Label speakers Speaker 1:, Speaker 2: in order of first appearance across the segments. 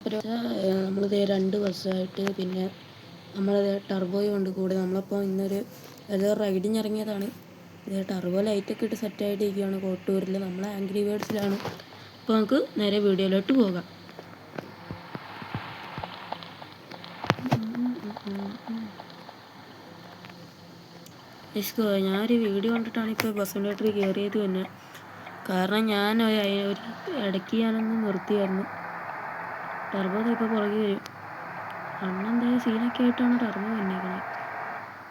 Speaker 1: നമ്മളിത് 2 ബസ്സായിട്ട് പിന്നെ നമ്മളത് ടർബോയും ഉണ്ട് കൂടെ. നമ്മളിപ്പോൾ ഇന്നൊരു റൈഡിന് ഇറങ്ങിയതാണ്. ഇത് ടർബോ ലൈറ്റൊക്കെ ഇട്ട് സെറ്റായിട്ട് ഇരിക്കുകയാണ് കോട്ടൂരിൽ. നമ്മൾ ആംഗ്രി ബേർഡ്സിലാണ്. അപ്പോൾ നമുക്ക് നേരെ വീഡിയോയിലോട്ട് പോകാം. ഞാനൊരു വീഡിയോ കണ്ടിട്ടാണ് ഇപ്പോൾ ബസ് കണ്ടക്ടർ കയറിയത് തന്നെ. കാരണം ഞാൻ ഒരു ഇടയ്ക്ക് ഞാനൊന്ന് നിർത്തിയായിരുന്നു. ടർബോ ഇപ്പോൾ പുറകെ വരും. അന്നെന്തായാലും സീനൊക്കെ ആയിട്ടാണ് ടർബോ വന്നിരിക്കുന്നത്.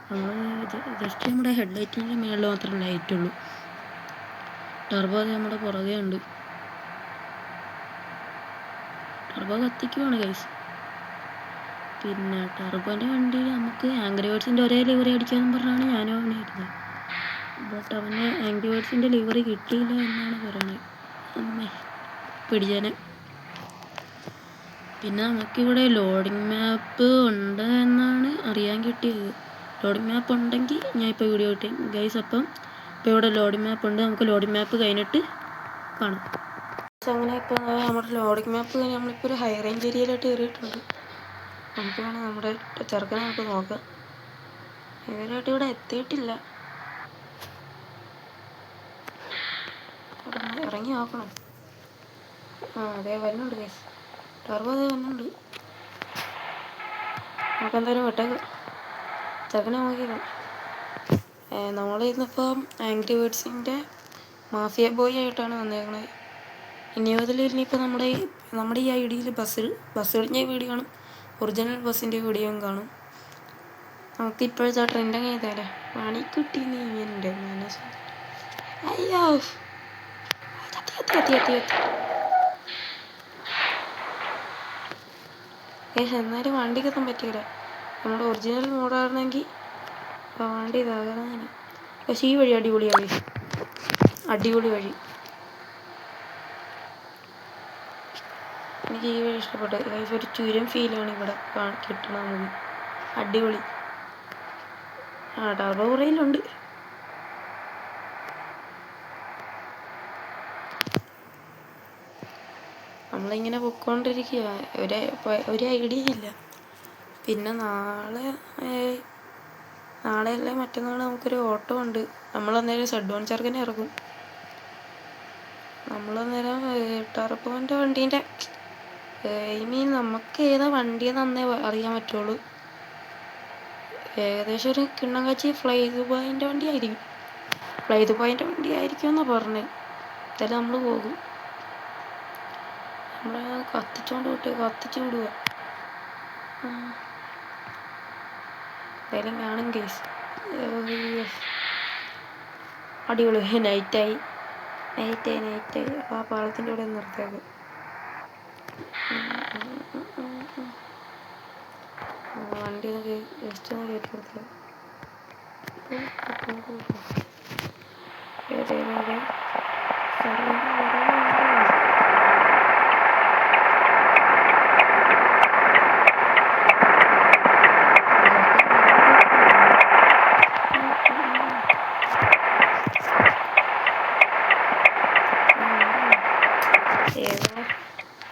Speaker 1: നമ്മൾ ജസ്റ്റ് നമ്മുടെ ഹെഡ് ലൈറ്റിൻ്റെ മേളിൽ മാത്രമേ ലൈറ്റുള്ളൂ. ടർബോ നമ്മുടെ പുറകെ ഉണ്ട്. ടർബോ കത്തിക്കുവാണ് ഗൈസ്. പിന്നെ ടർബോൻ്റെ വണ്ടി നമുക്ക് ആംഗ്രി ബേർഡ്സിൻ്റെ ഒരേ ലിവറി അടിക്കാമെന്ന് പറഞ്ഞാണ് ഞാനും അവനായിരുന്നത്. ബട്ട് അവന് ആംഗ്രി ബേർഡ്സിൻ്റെ ലിവറി കിട്ടിയില്ല എന്നാണ് പറയുന്നത്. അമ്മേ പിടിച്ചേനെ. പിന്നെ നമുക്കിവിടെ ലോഡിംഗ് മാപ്പ് ഉണ്ട് എന്നാണ് അറിയാൻ കിട്ടിയത്. ലോഡിംഗ് മാപ്പ് ഉണ്ടെങ്കിൽ ഞാൻ ഇപ്പോൾ വീഡിയോ കിട്ടി ഗൈസ്. അപ്പം ഇപ്പോൾ ഇവിടെ ലോഡിംഗ് മാപ്പ് ഉണ്ട്. നമുക്ക് ലോഡിംഗ് മാപ്പ് കഴിഞ്ഞിട്ട് കാണാം. അങ്ങനെ ഇപ്പോൾ നമ്മുടെ ലോഡിംഗ് മാപ്പ് കഴിഞ്ഞ് നമ്മളിപ്പോൾ ഒരു ഹൈ റേഞ്ച് ഏരിയയിലോട്ട് കയറിയിട്ടുണ്ട്. നമുക്ക് വേണം നമ്മുടെ ചെറുക്കനെ നമുക്ക് നോക്കാം. ഇവരായിട്ട് ഇവിടെ എത്തിയിട്ടില്ല. ഇറങ്ങി നോക്കണം. അതേ വരുന്നുണ്ട് ഗൈസ്. ടർബോ അതേ വരുന്നുണ്ട്. നമുക്കെന്തായാലും വിട്ടേക്കാം. ചെറുക്കനെ നോക്കിയേക്കാം. നമ്മളിന്നിപ്പം ആംഗ്രി ബേർഡ്സിൻ്റെ മാഫിയ ബോയ് ആയിട്ടാണ് വന്നേക്കണത്. ഇനിയിപ്പോൾ നമ്മുടെ ഈ ഐഡിയയിൽ ബസ്സുകളിൻ്റെ വീഡിയോ കാണും, ഒറിജിനൽ ബസ്സിൻ്റെ വീഡിയോയും കാണും. നമുക്ക് ഇപ്പോഴത്തെ ട്രെൻഡ് ചെയ്താലേ പണിക്കുട്ടി നീ എൻ്റെ മനസ്സ്. അയ്യോ എന്നാലും വണ്ടിക്കൊന്നും പറ്റിയില്ല. നമ്മുടെ ഒറിജിനൽ മോഡാണെങ്കിൽ വണ്ടി ഇതാകാനാണ്. പക്ഷേ ഈ വഴി അടിപൊളിയാണ്. അടിപൊളി വഴി. എനിക്ക് ഈ വഴി ഇഷ്ടപ്പെട്ടു. ഒരു ചുരം ഫീലാണ് ഇവിടെ കിട്ടണ നമുക്ക്. അടിപൊളി. ടർബോ കുറയിലുണ്ട്. നമ്മളിങ്ങനെ പൊയ്ക്കൊണ്ടിരിക്കുക. ഒരു ഐഡിയ ഇല്ല. പിന്നെ നാളെയല്ലേ മറ്റന്നാൾ നമുക്കൊരു ഓട്ടോ ഉണ്ട്. നമ്മളന്നേരം സെഡ്വൺ ചെറുക്കനെ ഇറക്കും. നമ്മളന്നേരം ടർബോൻ്റെ വണ്ടീൻ്റെ നമുക്ക് ഏതാ വണ്ടിയെന്ന് അന്നേ അറിയാൻ പറ്റുള്ളൂ. ഏകദേശം ഒരു കിണ്ണം കാച്ചി ഫ്ലൈ ദുബായിൻ്റെ വണ്ടി ആയിരിക്കും. ഫ്ലൈ ദുബായിൻ്റെ വണ്ടി ആയിരിക്കും എന്നാണ് പറഞ്ഞത്. എന്തായാലും നമ്മൾ പോകും. നമ്മളെ കത്തിച്ചു വിടുക. എന്തായാലും കാണും കേസ്. അടിപൊളി. നൈറ്റായി. ആ പാളത്തിൻ്റെ കൂടെ നിർത്തിയേക്കും. വണ്ടി ഒന്ന് ജസ്റ്റ് ഒന്ന് കയറ്റി കൊടുത്തത്.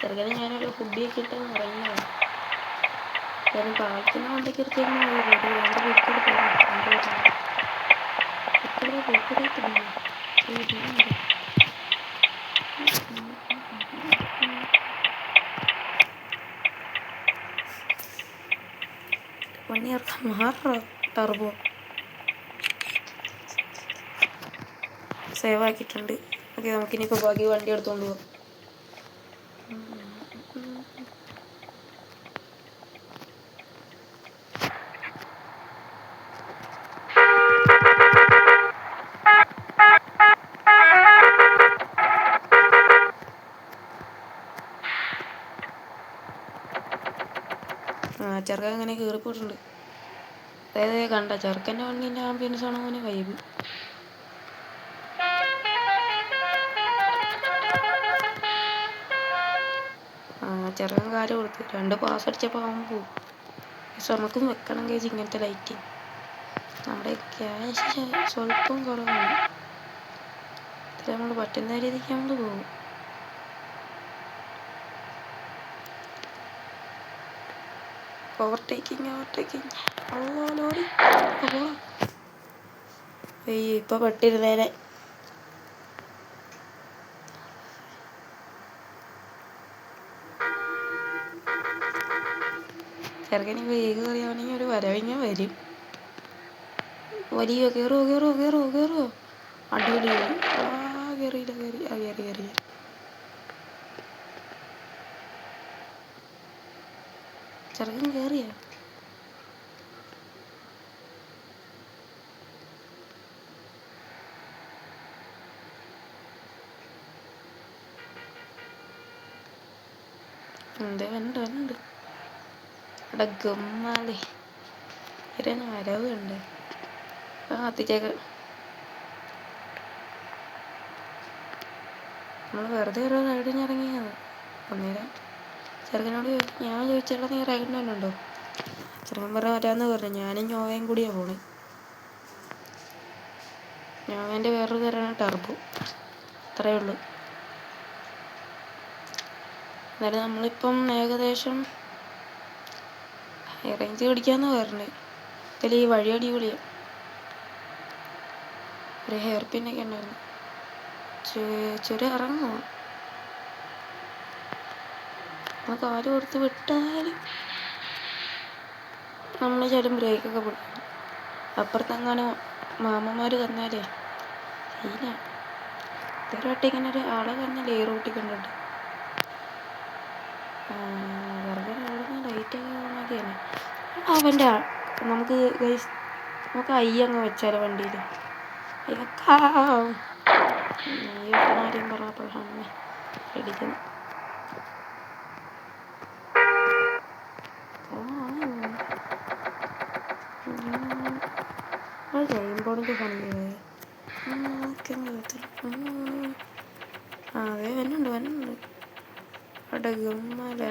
Speaker 1: ചെറുക്കനെ ഞാനൊരു ഫുഡിയൊക്കെ ഇട്ടെന്ന് ഇറങ്ങിയതാണ്. കാരണം പാലത്തിന് വണ്ടിക്ക് എടുത്തേക്കും വണ്ടി ഇറക്കാൻ മാറോ. ടർബോ സേവ് ആക്കിയിട്ടുണ്ട്. ഓക്കെ, നമുക്കിനിപ്പോൾ ബാക്കി വണ്ടി എടുത്തുകൊണ്ട് പോകാം. ചെറുക്കൻ അങ്ങനെ കയറിപ്പോയിട്ടുണ്ട്. അതായത് കണ്ട ചെറുക്കൻ്റെ വണ്ടീൻ്റെ ആംബിയൻസ് ആണ് അവന് വൈബ്. ചെറുക്കൻ കാര്യം കൊടുത്തു 2 പാസ് അടിച്ചപ്പോൾ അവൻ പോകും. പക്ഷെ നമുക്കും വെക്കണം കേസ് ഇങ്ങനത്തെ ലൈറ്റ്. നമ്മുടെ ക്യാഷ് സ്വല്പം കുറവാണ്. ഇത്ര നമ്മൾ പറ്റുന്ന രീതിക്ക് നമ്മൾ പോകും. ഓവർടേക്കിങ് അല്ലോ ലോറി ഇപ്പൊ പെട്ടിരുന്നേനെ. ചെറുക്കന് വേഗം കയറിയാണെങ്കിൽ ഒരു വരവിങ്ങ വരും. വലിയ കയറുമോ അടിപൊളി. കയറി ചെറുക്കൻ കയറിയോ? വണ്ട് അവിടെ ഗമ്മാളി ഇരന് വരവുണ്ട്. കത്തിച്ചേക്ക് നമ്മൾ വെറുതെ ഓരോ റൈഡിന് ഇറങ്ങിയത്. അന്നേരം ചെറുക്കനോട് ഞാൻ ചോദിച്ചാൽ നീ റൈഡിന് തന്നെ ഉണ്ടോ? ചെറുക്കൻ വരാമെന്ന് പറഞ്ഞു. ഞാനും ഞോവയും കൂടിയാണ് പോണേ. ഞോവേൻ്റെ വേറൊരു തരാണ് ടർബോ. അത്രയേ ഉള്ളൂ. എന്നാലും നമ്മളിപ്പം ഏകദേശം ഹൈ റേഞ്ച് പിടിക്കാമെന്ന് പറഞ്ഞത്. ഇതിൽ ഈ വഴി അടിപൊളിയാണ്. ഒരു ഹെയർ പിന്നൊക്കെ ഉണ്ടായിരുന്നു. ചുരം ഇറങ്ങുമോ? നമ്മൾ കാല് കൊടുത്ത് വിട്ടാലും നമ്മൾ ചില ബ്രേക്കൊക്കെ പിടിക്കും. അപ്പുറത്തെങ്ങാനും മാമന്മാർ തന്നാലേ സീനാ. ഇതൊരു വട്ടം ഇങ്ങനെ ഒരു ആളെ തന്നല്ലേ ഈ റൂട്ടിൽ കണ്ടിട്ട്. വെറുതെ ലൈറ്റൊക്കെ മതിയല്ലേ. അവൻ്റെ നമുക്ക് അങ്ങ് വെച്ചാലോ വണ്ടിയിൽ. അടിക്കുന്നു. ജയിമ്പോണിൻ്റെ പണിയേ. അതെ വന്നുണ്ട് അവിടെ ഗമ്മല.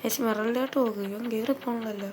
Speaker 1: ഏശി മെറലിലോട്ട് പോകുകയോ കയറിപ്പോണല്ലോ.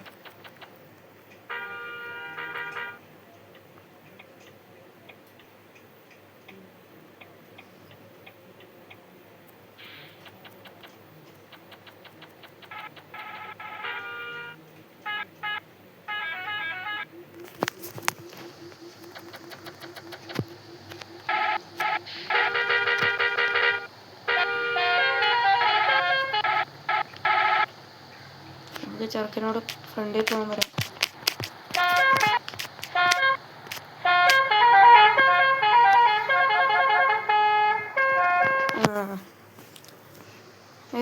Speaker 1: ചെറുക്കനോട് ഫ്രണ്ടിൽ പോകാൻ പറയാം.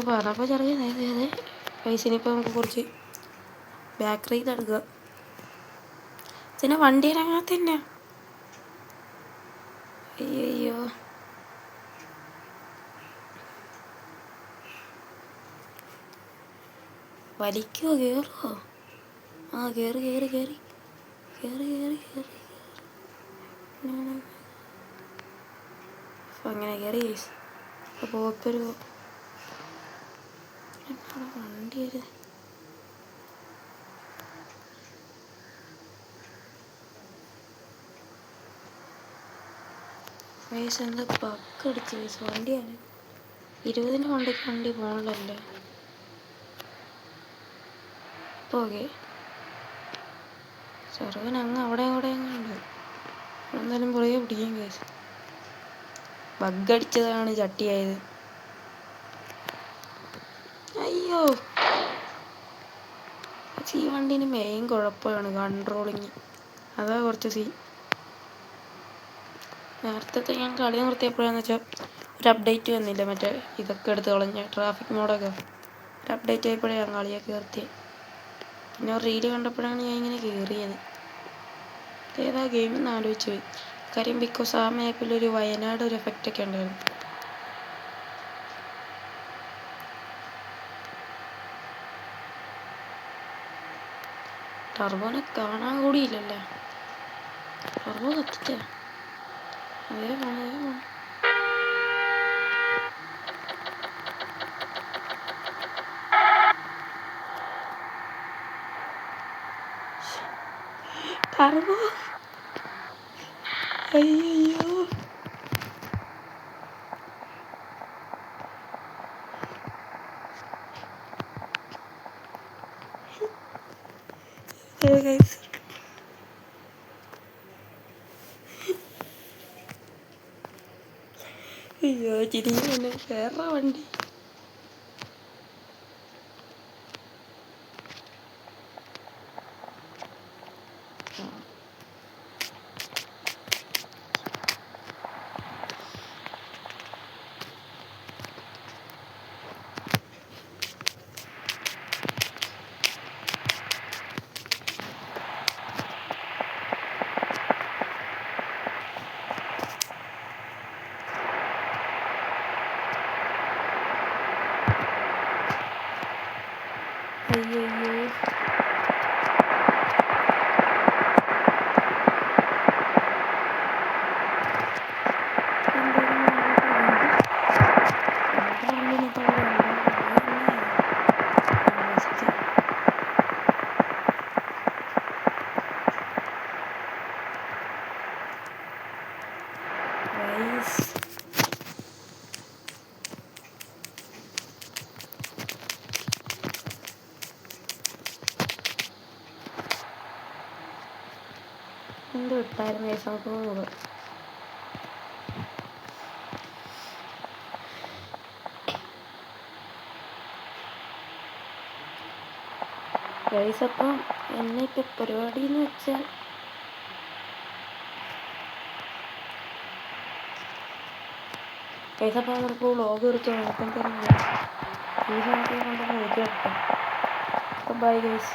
Speaker 1: പറഞ്ഞപ്പോൾ ചെറിയ പൈസനിപ്പോൾ നമുക്ക് കുറച്ച് ബാക്ക് റൈഡ് എടുക്കുക. പിന്നെ വണ്ടി ഇറങ്ങാത്ത തന്നെ. അയ്യോ വലിക്കുമോ? കയറുമോ? കയറി അങ്ങനെ കയറി. പോക്കൊരു വണ്ടി ഒരു എന്താ പക്കടിച്ച് വണ്ടിയാണ്. 20 കൊണ്ടേക്ക് വണ്ടി പോകണല്ലോ. ഓക്കെ ചെറുവൻ അങ്ങ് അവിടെ ഉണ്ട്. എന്തായാലും പുറകെ പിടിക്കാൻ കേസ്. ബഗ്ഗടിച്ചതാണ് ചട്ടിയായത്. അയ്യോ ഈ വണ്ടീന് മെയിൻ കുഴപ്പമാണ് കൺട്രോളിങ്. അതാ കുറച്ച് സീൻ. നേരത്തെ ഞാൻ കളി നിർത്തിയപ്പോഴാന്ന് വെച്ചാൽ ഒരു അപ്ഡേറ്റ് വന്നില്ല. മറ്റേ ഇതൊക്കെ എടുത്ത് കളഞ്ഞ ട്രാഫിക് മോഡൊക്കെ ഒരു അപ്ഡേറ്റ് ആയപ്പോഴേ ഞാൻ കളിയൊക്കെ നിർത്തിയത്. പിന്നെ റീല് കണ്ടപ്പോഴാണ് ഞാൻ ഇങ്ങനെ കയറിയത്. ഏതാ ഗെയിം എന്ന് ആലോചിച്ച് പോയി. കാര്യം ബിക്കോസ് ആ മാപ്പിലൊരു വയനാട് ഒരു എഫക്റ്റൊക്കെ ഉണ്ടായിരുന്നു. ടർബോനെ കാണാൻ കൂടിയില്ലല്ലേ. ടർബോ കത്തിച്ച അതേ ടർബോ. അയ്യോ അയ്യോ ഗൈസ് അയ്യോ ചിരിക്കുന്നു വേറെ വണ്ടി അയ്യോ എന്ത് വിട്ടായിരുന്നു ഗൈസ് നമുക്ക് നോക്കാം ഗൈസ് അപ്പം എന്നെ ഇപ്പം പരിപാടി എന്ന് വെച്ചാൽ ഗൈസ് അപ്പം നമുക്ക് വ്ളോഗ് എടുത്ത് നോക്കാൻ തരുന്നില്ല ഈ സമയത്ത് കൊണ്ടൊന്ന് എഴുതി വെക്കാം അപ്പം ബൈ ഗൈസ്